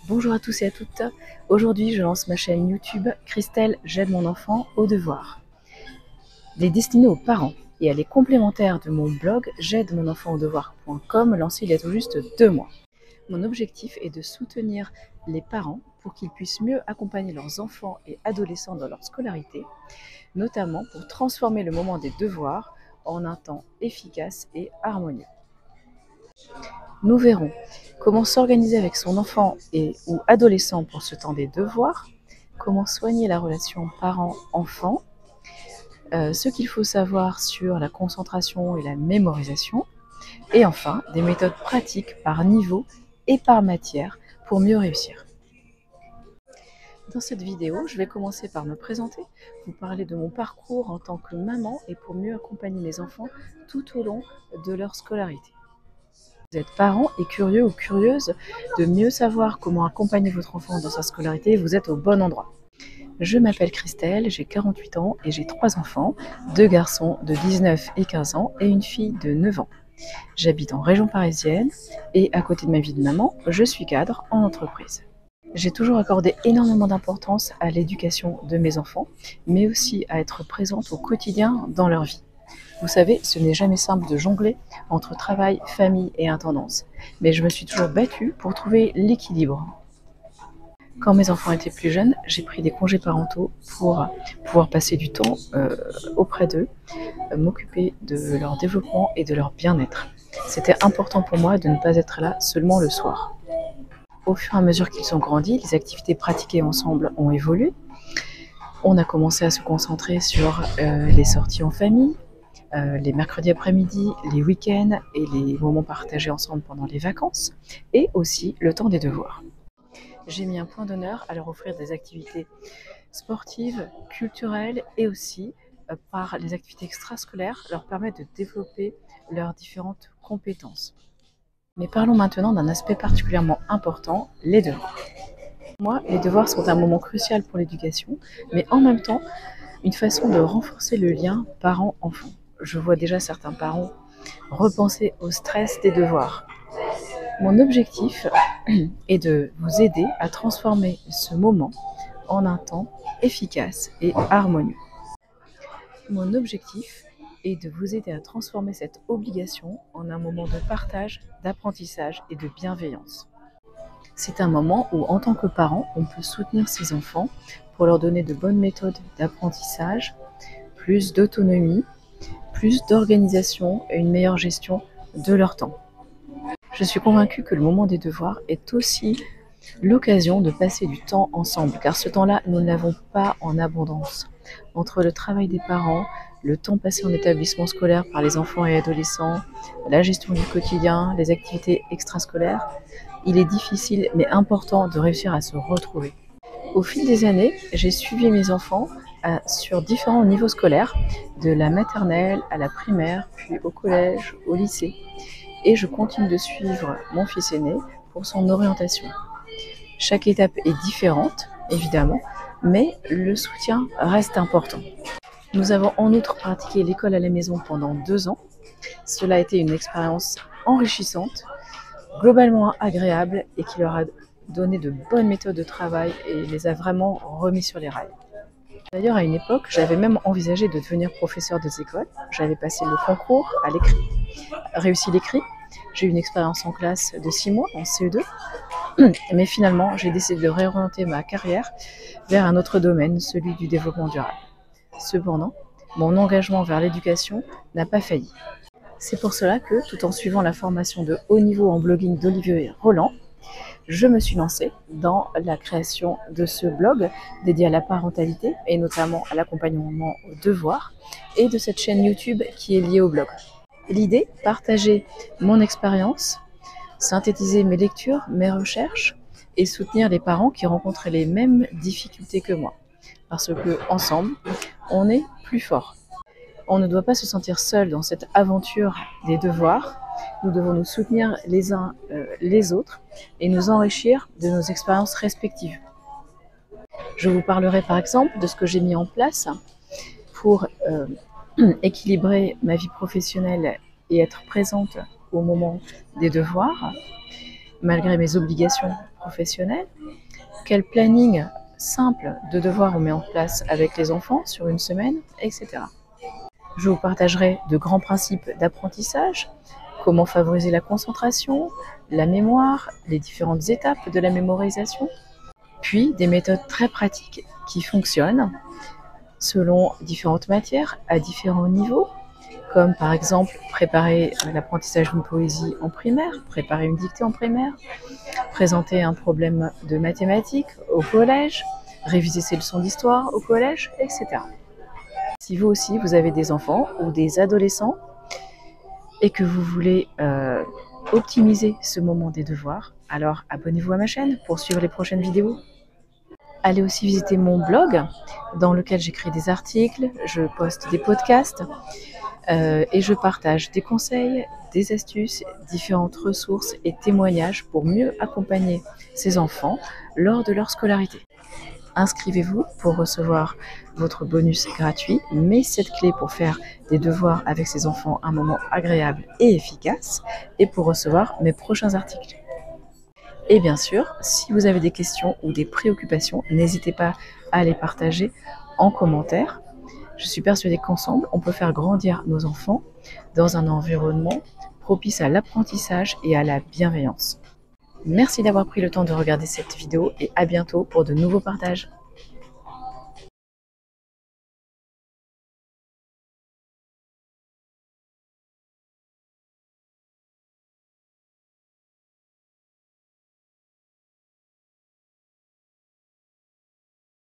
Bonjour à tous et à toutes. Aujourd'hui, je lance ma chaîne YouTube Christelle, j'aide mon enfant aux devoirs. Elle est destinée aux parents et elle est complémentaire de mon blog j'aide mon enfant aux devoirs.com lancé il y a tout juste 2 mois. Mon objectif est de soutenir les parents pour qu'ils puissent mieux accompagner leurs enfants et adolescents dans leur scolarité, notamment pour transformer le moment des devoirs en un temps efficace et harmonieux. Nous verrons comment s'organiser avec son enfant ou adolescent pour ce temps des devoirs, comment soigner la relation parent-enfant, ce qu'il faut savoir sur la concentration et la mémorisation, et enfin des méthodes pratiques par niveau et par matière pour mieux réussir. Dans cette vidéo, je vais commencer par me présenter, vous parler de mon parcours en tant que maman et pour mieux accompagner mes enfants tout au long de leur scolarité. Vous êtes parent et curieux ou curieuse de mieux savoir comment accompagner votre enfant dans sa scolarité, vous êtes au bon endroit. Je m'appelle Christelle, j'ai 48 ans et j'ai 3 enfants, 2 garçons de 19 et 15 ans et une fille de 9 ans. J'habite en région parisienne et à côté de ma vie de maman, je suis cadre en entreprise. J'ai toujours accordé énormément d'importance à l'éducation de mes enfants, mais aussi à être présente au quotidien dans leur vie. Vous savez, ce n'est jamais simple de jongler entre travail, famille et intendance, mais je me suis toujours battue pour trouver l'équilibre. Quand mes enfants étaient plus jeunes, j'ai pris des congés parentaux pour pouvoir passer du temps auprès d'eux, m'occuper de leur développement et de leur bien-être. C'était important pour moi de ne pas être là seulement le soir. Au fur et à mesure qu'ils ont grandi, les activités pratiquées ensemble ont évolué. On a commencé à se concentrer sur les sorties en famille, les mercredis après-midi, les week-ends et les moments partagés ensemble pendant les vacances, et aussi le temps des devoirs. J'ai mis un point d'honneur à leur offrir des activités sportives, culturelles et aussi, par les activités extrascolaires, leur permettre de développer leurs différentes compétences. Mais parlons maintenant d'un aspect particulièrement important, les devoirs. Pour moi, les devoirs sont un moment crucial pour l'éducation, mais en même temps, une façon de renforcer le lien parent-enfant. Je vois déjà certains parents repenser au stress des devoirs. Mon objectif est de vous aider à transformer ce moment en un temps efficace et harmonieux. Mon objectif est de vous aider à transformer cette obligation en un moment de partage, d'apprentissage et de bienveillance. C'est un moment où, en tant que parent, on peut soutenir ses enfants pour leur donner de bonnes méthodes d'apprentissage, plus d'autonomie, plus d'organisation et une meilleure gestion de leur temps. Je suis convaincue que le moment des devoirs est aussi l'occasion de passer du temps ensemble, car ce temps-là, nous ne l'avons pas en abondance. Entre le travail des parents, le temps passé en établissement scolaire par les enfants et adolescents, la gestion du quotidien, les activités extrascolaires, il est difficile mais important de réussir à se retrouver. Au fil des années, j'ai suivi mes enfants sur différents niveaux scolaires, de la maternelle à la primaire, puis au collège, au lycée. Et je continue de suivre mon fils aîné pour son orientation. Chaque étape est différente, évidemment, mais le soutien reste important. Nous avons en outre pratiqué l'école à la maison pendant 2 ans. Cela a été une expérience enrichissante, globalement agréable et qui leur a donné de bonnes méthodes de travail et les a vraiment remis sur les rails. D'ailleurs, à une époque, j'avais même envisagé de devenir professeur des écoles. J'avais passé le concours à l'écrit, réussi l'écrit. J'ai eu une expérience en classe de 6 mois, en CE2. Mais finalement, j'ai décidé de réorienter ma carrière vers un autre domaine, celui du développement durable. Cependant, mon engagement vers l'éducation n'a pas failli. C'est pour cela que, tout en suivant la formation de haut niveau en blogging d'Olivier Roland, je me suis lancée dans la création de ce blog dédié à la parentalité et notamment à l'accompagnement aux devoirs et de cette chaîne YouTube qui est liée au blog. L'idée, partager mon expérience, synthétiser mes lectures, mes recherches et soutenir les parents qui rencontrent les mêmes difficultés que moi. Parce que ensemble, on est plus fort. On ne doit pas se sentir seul dans cette aventure des devoirs. Nous devons nous soutenir les uns les autres et nous enrichir de nos expériences respectives. Je vous parlerai par exemple de ce que j'ai mis en place pour équilibrer ma vie professionnelle et être présente au moment des devoirs, malgré mes obligations professionnel, quel planning simple de devoirs on met en place avec les enfants sur une semaine, etc. Je vous partagerai de grands principes d'apprentissage, comment favoriser la concentration, la mémoire, les différentes étapes de la mémorisation, puis des méthodes très pratiques qui fonctionnent selon différentes matières à différents niveaux, comme par exemple préparer l'apprentissage d'une poésie en primaire, préparer une dictée en primaire, présenter un problème de mathématiques au collège, réviser ses leçons d'histoire au collège, etc. Si vous aussi, vous avez des enfants ou des adolescents et que vous voulez optimiser ce moment des devoirs, alors abonnez-vous à ma chaîne pour suivre les prochaines vidéos. Allez aussi visiter mon blog dans lequel j'écris des articles, je poste des podcasts et je partage des conseils, des astuces, différentes ressources et témoignages pour mieux accompagner ces enfants lors de leur scolarité. Inscrivez-vous pour recevoir votre bonus gratuit, mais cette clé pour faire des devoirs avec ces enfants un moment agréable et efficace, et pour recevoir mes prochains articles. Et bien sûr, si vous avez des questions ou des préoccupations, n'hésitez pas à les partager en commentaire. Je suis persuadée qu'ensemble, on peut faire grandir nos enfants dans un environnement propice à l'apprentissage et à la bienveillance. Merci d'avoir pris le temps de regarder cette vidéo et à bientôt pour de nouveaux partages.